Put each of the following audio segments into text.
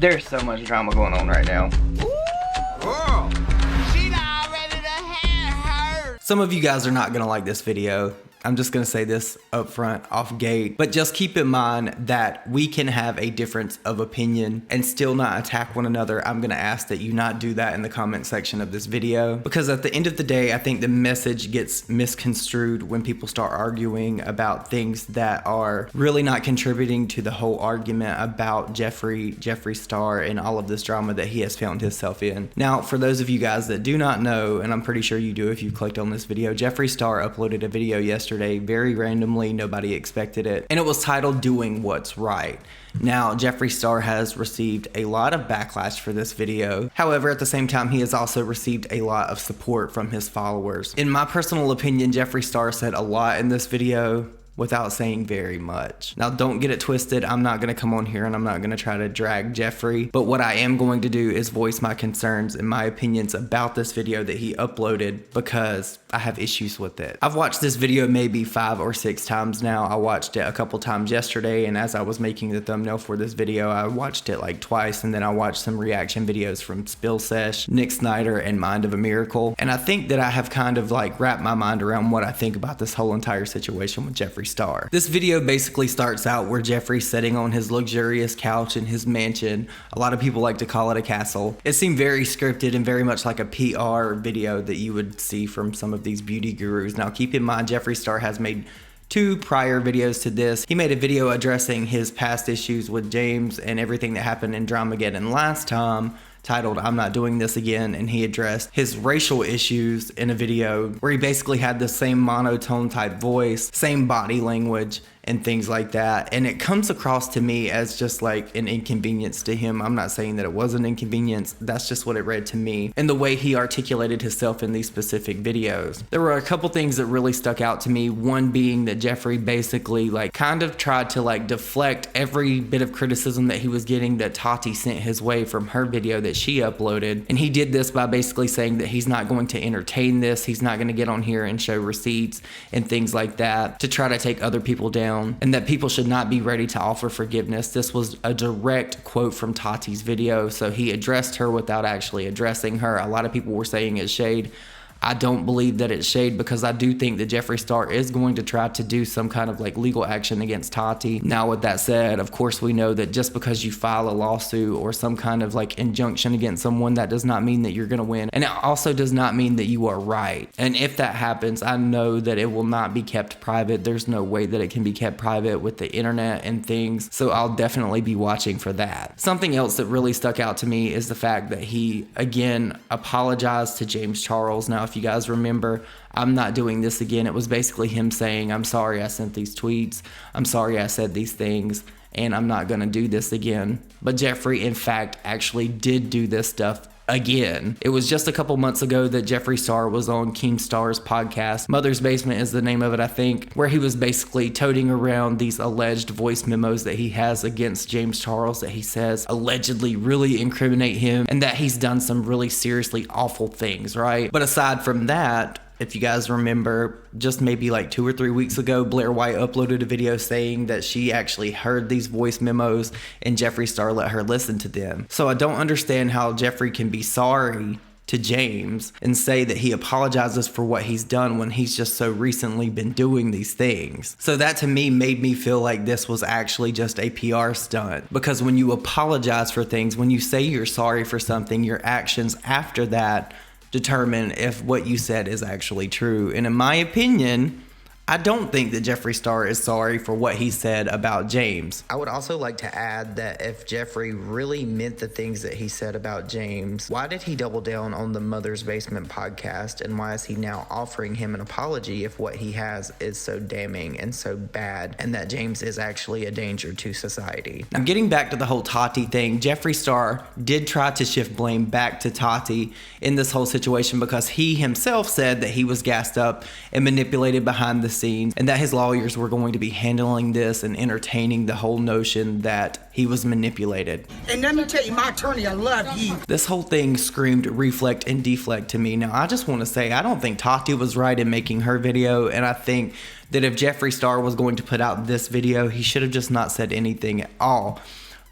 There's so much drama going on right now. Girl, she not ready to have her. Some of you guys are not gonna like this video. I'm just gonna say this up front, off gate, but just keep in mind that we can have a difference of opinion and still not attack one another. I'm gonna ask that you not do that in the comment section of this video, because at the end of the day, I think the message gets misconstrued when people start arguing about things that are really not contributing to the whole argument about Jeffree Star and all of this drama that he has found himself in. Now, for those of you guys that do not know, and I'm pretty sure you do if you clicked on this video, Jeffree Star uploaded a video yesterday very randomly. Nobody expected it, and it was titled "Doing What's Right." Now, Jeffree Star has received a lot of backlash for this video. However, at the same time, he has also received a lot of support from his followers. In my personal opinion, Jeffree Star said a lot in this video without saying very much. Now, don't get it twisted. I'm not gonna come on here and I'm not gonna try to drag Jeffree, but what I am going to do is voice my concerns and my opinions about this video that he uploaded, because I have issues with it. I've watched this video maybe 5 or 6 times now. I watched it a couple times yesterday, and as I was making the thumbnail for this video, I watched it like twice, and then I watched some reaction videos from Spill Sesh, Nick Snyder, and Mind of a Miracle. And I think that I have kind of like wrapped my mind around what I think about this whole entire situation with Jeffree Star. This video basically starts out where Jeffree's sitting on his luxurious couch in his mansion. A lot of people like to call it a castle. It seemed very scripted and very much like a PR video that you would see from some of these beauty gurus. Now, keep in mind, Jeffree Star has made 2 prior videos to this. He made a video addressing his past issues with James and everything that happened in Dramageddon last time, titled "I'm Not Doing This Again," and he addressed his racial issues in a video where he basically had the same monotone type voice, same body language, and things like that. And it comes across to me as just like an inconvenience to him. I'm not saying that it was an inconvenience. That's just what it read to me, and the way he articulated himself in these specific videos. There were a couple things that really stuck out to me. One being that Jeffree basically like kind of tried to like deflect every bit of criticism that he was getting that Tati sent his way from her video that she uploaded. And he did this by basically saying that he's not going to entertain this. He's not going to get on here and show receipts and things like that to try to take other people down, and that people should not be ready to offer forgiveness. This was a direct quote from Tati's video, so he addressed her without actually addressing her. A lot of people were saying it's shade. I don't believe that it's shade, because I do think that Jeffree Star is going to try to do some kind of like legal action against Tati. Now, with that said, of course we know that just because you file a lawsuit or some kind of like injunction against someone, that does not mean that you're gonna win, and it also does not mean that you are right. And if that happens, I know that it will not be kept private. There's no way that it can be kept private with the internet and things, so I'll definitely be watching for that. Something else that really stuck out to me is the fact that he again apologized to James Charles. Now, if you guys remember, "I'm not doing this again," it was basically him saying, "I'm sorry I sent these tweets, I'm sorry I said these things, and I'm not gonna do this again." But Jeffree, in fact, actually did do this stuff again. It was just a couple months ago that Jeffree Star was on Keemstar's podcast. Mother's Basement is the name of it, I think, where he was basically toting around these alleged voice memos that he has against James Charles that he says allegedly really incriminate him, and that he's done some really seriously awful things, right? But aside from that, if you guys remember, just maybe like 2 or 3 weeks ago, Blair White uploaded a video saying that she actually heard these voice memos and Jeffree Star let her listen to them. So I don't understand how Jeffree can be sorry to James and say that he apologizes for what he's done when he's just so recently been doing these things. So that to me made me feel like this was actually just a PR stunt, because when you apologize for things, when you say you're sorry for something, your actions after that determine if what you said is actually true. And in my opinion, I don't think that Jeffree Star is sorry for what he said about James. I would also like to add that if Jeffree really meant the things that he said about James, why did he double down on the Mother's Basement podcast, and why is he now offering him an apology if what he has is so damning and so bad, and that James is actually a danger to society? Now, getting back to the whole Tati thing, Jeffree Star did try to shift blame back to Tati in this whole situation, because he himself said that he was gassed up and manipulated behind the scenes, and that his lawyers were going to be handling this and entertaining the whole notion that he was manipulated. And let me tell you, my attorney, I love you. This whole thing screamed reflect and deflect to me. Now, I just want to say, I don't think Tati was right in making her video, and I think that if Jeffree Star was going to put out this video, he should have just not said anything at all.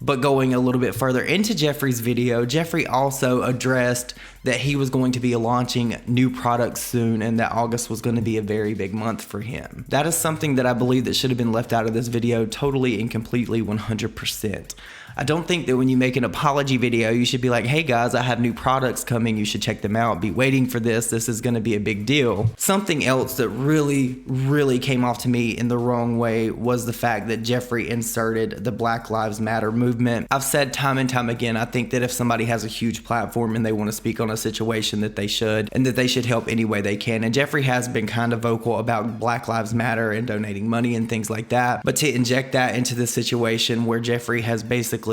But going a little bit further into Jeffree's video, Jeffree also addressed that he was going to be launching new products soon and that August was going to be a very big month for him. That is something that I believe that should have been left out of this video totally and completely 100%. I don't think that when you make an apology video, you should be like, hey guys, I have new products coming. You should check them out. Be waiting for this. This is going to be a big deal. Something else that really came off to me in the wrong way was the fact that Jeffree inserted the Black Lives Matter movement. I've said time and time again, I think that if somebody has a huge platform and they want to speak on a situation that they should, and that they should help any way they can. And Jeffree has been kind of vocal about Black Lives Matter and donating money and things like that. But to inject that into this situation where Jeffree has basically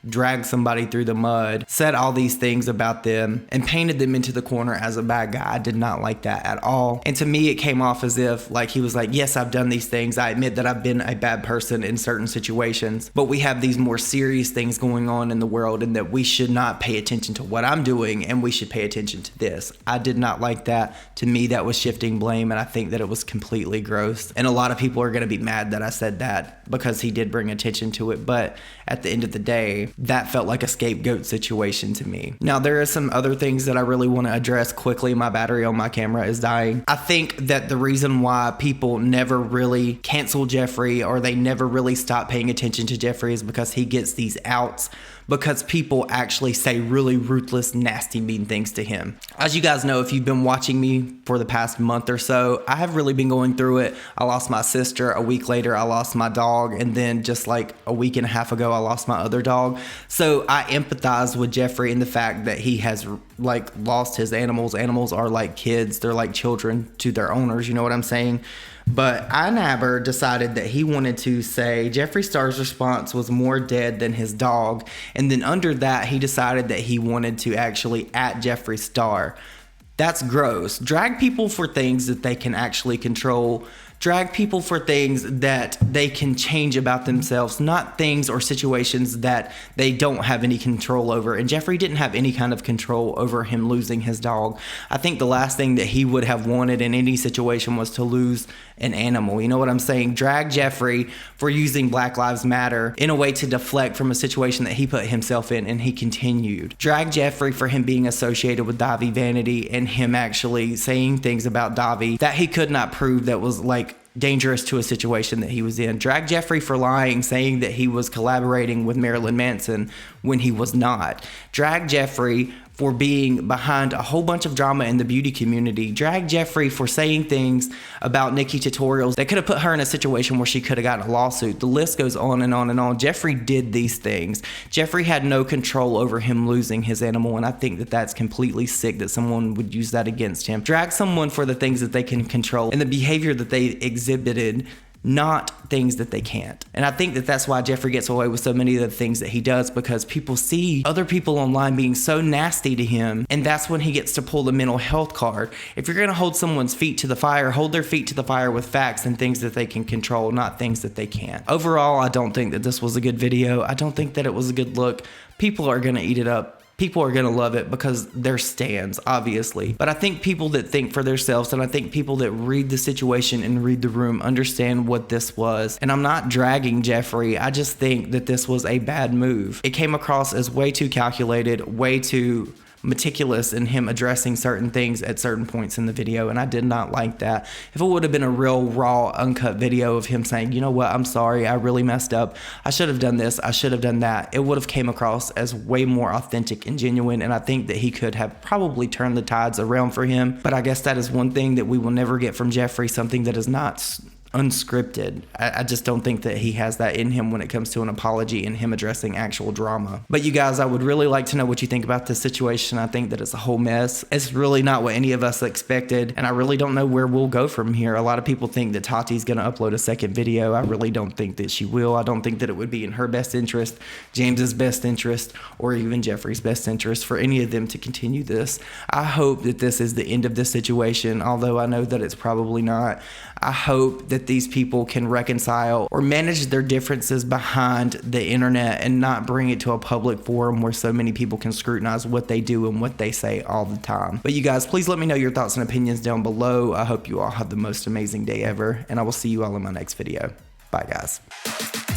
dragged somebody through the mud, said all these things about them, and painted them into the corner as a bad guy. I did not like that at all. And to me, it came off as if like he was like, yes, I've done these things. I admit that I've been a bad person in certain situations, but we have these more serious things going on in the world and that we should not pay attention to what I'm doing and we should pay attention to this. I did not like that. To me, that was shifting blame, and I think that it was completely gross. And a lot of people are going to be mad that I said that because he did bring attention to it, but at the end of the day, that felt like a scapegoat situation to me. Now, there are some other things that I really want to address quickly. My battery on my camera is dying. I think that the reason why people never really cancel Jeffree or they never really stop paying attention to Jeffree is because he gets these outs, because people actually say really ruthless, nasty, mean things to him. As you guys know, if you've been watching me for the past month or so, I have really been going through it. I lost my sister. A week later, I lost my dog. And then just like a week and a half ago, I lost my other dog. So I empathize with Jeffree in the fact that he has like lost his animals. Animals are like kids. They're like children to their owners. You know what I'm saying? But iNabber decided that he wanted to say Jeffree Star's response was more dead than his dog. And then under that, he decided that he wanted to actually @ Jeffree Star. That's gross. Drag people for things that they can actually control. Drag people for things that they can change about themselves, not things or situations that they don't have any control over. And Jeffree didn't have any kind of control over him losing his dog. I think the last thing that he would have wanted in any situation was to lose an animal. You know what I'm saying? Drag Jeffree for using Black Lives Matter in a way to deflect from a situation that he put himself in, and he continued. Drag Jeffree for him being associated with Davi Vanity and him actually saying things about Davi that he could not prove that was like dangerous to a situation that he was in. Drag Jeffree for lying, saying that he was collaborating with Marilyn Manson when he was not. Drag Jeffree for being behind a whole bunch of drama in the beauty community. Drag Jeffree for saying things about Nikki Tutorials that could have put her in a situation where she could have gotten a lawsuit. The list goes on and on and on. Jeffree did these things. Jeffree had no control over him losing his animal, and I think that that's completely sick that someone would use that against him. Drag someone for the things that they can control and the behavior that they exhibited, not things that they can't. And I think that that's why Jeffree gets away with so many of the things that he does, because people see other people online being so nasty to him, and that's when he gets to pull the mental health card. If you're gonna hold someone's feet to the fire, hold their feet to the fire with facts and things that they can control, not things that they can't. Overall, I don't think that this was a good video. I don't think that it was a good look. People are gonna eat it up. People are going to love it because they're stans, obviously. But I think people that think for themselves, and I think people that read the situation and read the room understand what this was. And I'm not dragging Jeffree. I just think that this was a bad move. It came across as way too calculated, way too meticulous in him addressing certain things at certain points in the video, and I did not like that. If it would have been a real raw, uncut video of him saying, you know what, I'm sorry, I really messed up, I should have done this, I should have done that, it would have came across as way more authentic and genuine, and I think that he could have probably turned the tides around for him. But I guess that is one thing that we will never get from Jeffree, something that is not unscripted. I just don't think that he has that in him when it comes to an apology and him addressing actual drama. But you guys, I would really like to know what you think about this situation. I think that it's a whole mess. It's really not what any of us expected, and I really don't know where we'll go from here. A lot of people think that Tati's gonna upload a second video. I really don't think that she will. I don't think that it would be in her best interest, James's best interest, or even Jeffree's best interest for any of them to continue this. I hope that this is the end of this situation, although I know that it's probably not. I hope that these people can reconcile or manage their differences behind the internet and not bring it to a public forum where so many people can scrutinize what they do and what they say all the time. But you guys, please let me know your thoughts and opinions down below. I hope you all have the most amazing day ever, and I will see you all in my next video. Bye, guys.